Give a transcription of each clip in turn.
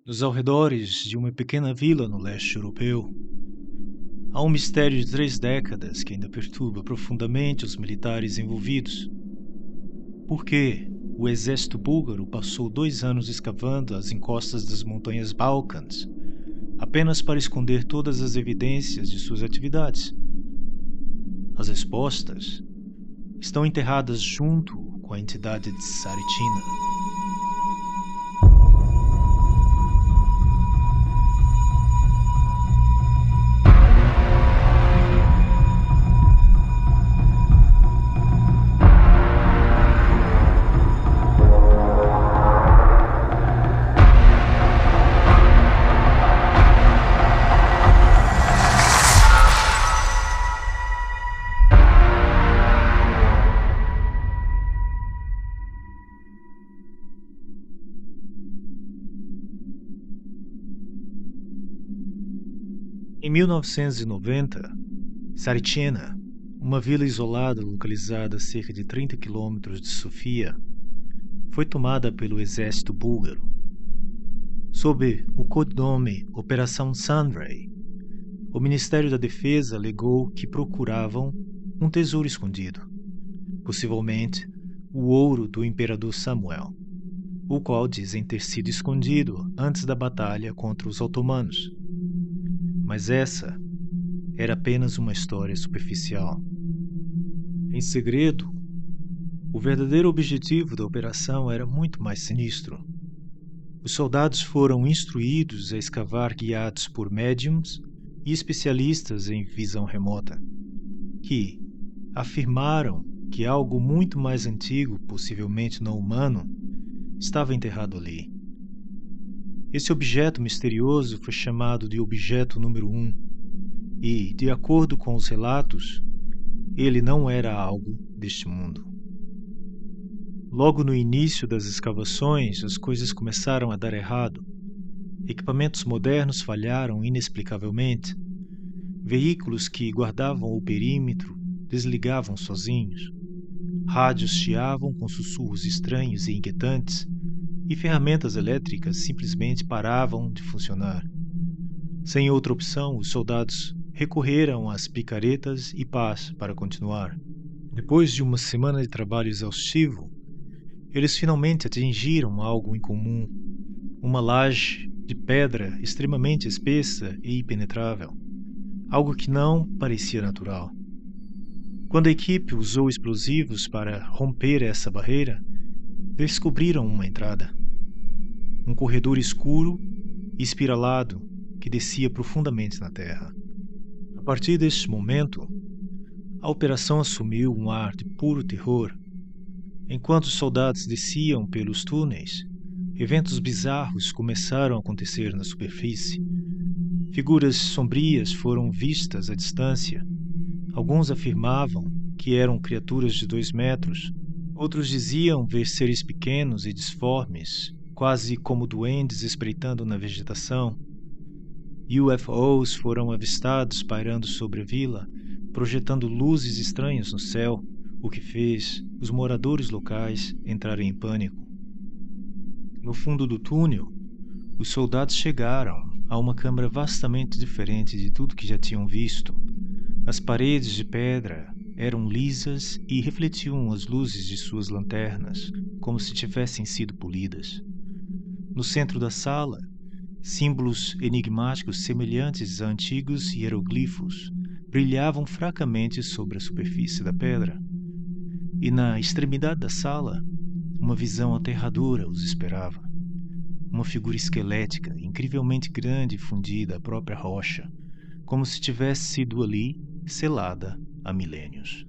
Nos arredores de uma pequena vila no leste europeu, há um mistério de 3 décadas que ainda perturba profundamente os militares envolvidos. Por que o exército búlgaro passou 2 anos escavando as encostas das montanhas Balcãs, apenas para esconder todas as evidências de suas atividades? As respostas estão enterradas junto com a entidade de Tsaritina. Em 1990, Tsaritina, uma vila isolada localizada a cerca de 30 quilômetros de Sofia, foi tomada pelo exército búlgaro. Sob o codinome Operação Sunray, o Ministério da Defesa alegou que procuravam um tesouro escondido, possivelmente o ouro do imperador Samuel, o qual dizem ter sido escondido antes da batalha contra os otomanos. Mas essa era apenas uma história superficial. Em segredo, o verdadeiro objetivo da operação era muito mais sinistro. Os soldados foram instruídos a escavar guiados por médiums e especialistas em visão remota, que afirmaram que algo muito mais antigo, possivelmente não humano, estava enterrado ali. Esse objeto misterioso foi chamado de Objeto Número 1 e, de acordo com os relatos, ele não era algo deste mundo. Logo no início das escavações, as coisas começaram a dar errado. Equipamentos modernos falharam inexplicavelmente. Veículos que guardavam o perímetro desligavam sozinhos. Rádios chiavam com sussurros estranhos e inquietantes, e ferramentas elétricas simplesmente paravam de funcionar. Sem outra opção, os soldados recorreram às picaretas e pás para continuar. Depois de uma semana de trabalho exaustivo, eles finalmente atingiram algo em comum, uma laje de pedra extremamente espessa e impenetrável, algo que não parecia natural. Quando a equipe usou explosivos para romper essa barreira, descobriram uma entrada. Um corredor escuro e espiralado que descia profundamente na terra. A partir deste momento, a operação assumiu um ar de puro terror. Enquanto os soldados desciam pelos túneis, eventos bizarros começaram a acontecer na superfície. Figuras sombrias foram vistas à distância. Alguns afirmavam que eram criaturas de 2 metros. Outros diziam ver seres pequenos e disformes, quase como duendes espreitando na vegetação. UFOs foram avistados pairando sobre a vila, projetando luzes estranhas no céu, o que fez os moradores locais entrarem em pânico. No fundo do túnel, os soldados chegaram a uma câmara vastamente diferente de tudo que já tinham visto. As paredes de pedra eram lisas e refletiam as luzes de suas lanternas, como se tivessem sido polidas. No centro da sala, símbolos enigmáticos semelhantes a antigos hieroglifos brilhavam fracamente sobre a superfície da pedra. E na extremidade da sala, uma visão aterradora os esperava. Uma figura esquelética, incrivelmente grande e fundida à própria rocha, como se tivesse sido ali selada há milênios.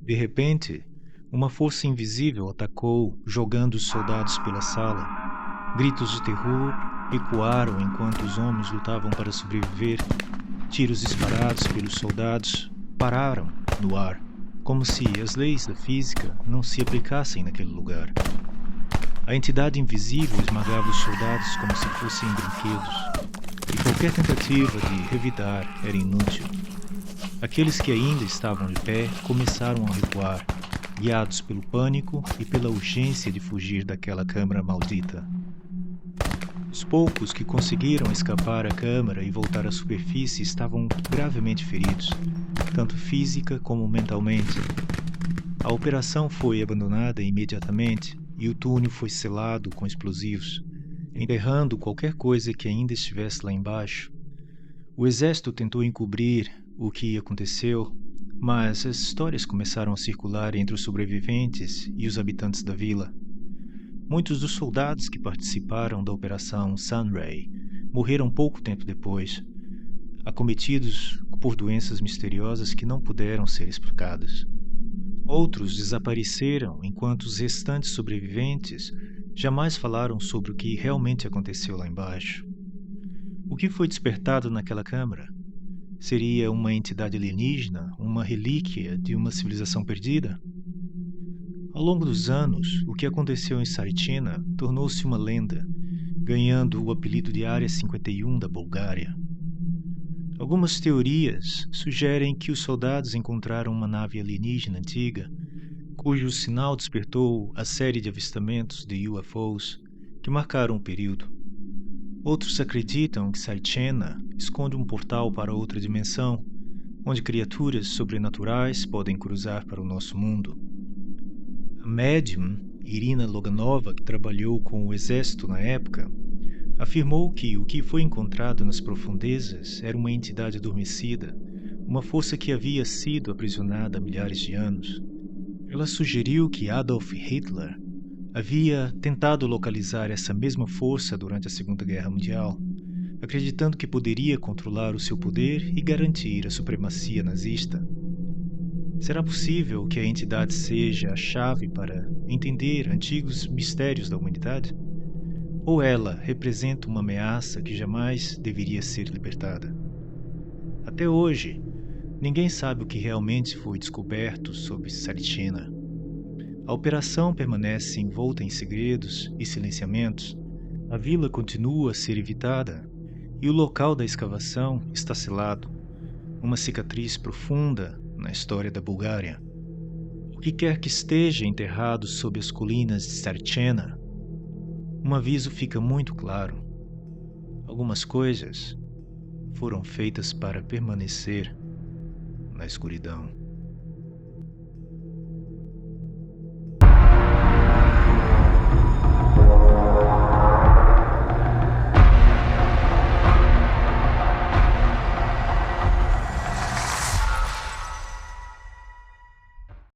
De repente, uma força invisível atacou, jogando os soldados pela sala. Gritos de terror ecoaram enquanto os homens lutavam para sobreviver. Tiros disparados pelos soldados pararam no ar, como se as leis da física não se aplicassem naquele lugar. A entidade invisível esmagava os soldados como se fossem brinquedos, e qualquer tentativa de revidar era inútil. Aqueles que ainda estavam de pé começaram a recuar, guiados pelo pânico e pela urgência de fugir daquela câmara maldita. Os poucos que conseguiram escapar à câmara e voltar à superfície estavam gravemente feridos, tanto física como mentalmente. A operação foi abandonada imediatamente e o túnel foi selado com explosivos, enterrando qualquer coisa que ainda estivesse lá embaixo. O exército tentou encobrir o que aconteceu, mas as histórias começaram a circular entre os sobreviventes e os habitantes da vila. Muitos dos soldados que participaram da Operação Sunray morreram pouco tempo depois, acometidos por doenças misteriosas que não puderam ser explicadas. Outros desapareceram enquanto os restantes sobreviventes jamais falaram sobre o que realmente aconteceu lá embaixo. O que foi despertado naquela câmara? Seria uma entidade alienígena, uma relíquia de uma civilização perdida? Ao longo dos anos, o que aconteceu em Saritina tornou-se uma lenda, ganhando o apelido de Área 51 da Bulgária. Algumas teorias sugerem que os soldados encontraram uma nave alienígena antiga, cujo sinal despertou a série de avistamentos de UFOs que marcaram o período. Outros acreditam que Saritina esconde um portal para outra dimensão, onde criaturas sobrenaturais podem cruzar para o nosso mundo. A médium Irina Loganova, que trabalhou com o exército na época, afirmou que o que foi encontrado nas profundezas era uma entidade adormecida, uma força que havia sido aprisionada há milhares de anos. Ela sugeriu que Adolf Hitler havia tentado localizar essa mesma força durante a Segunda Guerra Mundial, acreditando que poderia controlar o seu poder e garantir a supremacia nazista. Será possível que a entidade seja a chave para entender antigos mistérios da humanidade? Ou ela representa uma ameaça que jamais deveria ser libertada? Até hoje, ninguém sabe o que realmente foi descoberto sobre Saritina. A operação permanece envolta em segredos e silenciamentos. A vila continua a ser evitada e o local da escavação está selado, uma cicatriz profunda na história da Bulgária. O que quer que esteja enterrado sob as colinas de Saritina, um aviso fica muito claro. Algumas coisas foram feitas para permanecer na escuridão.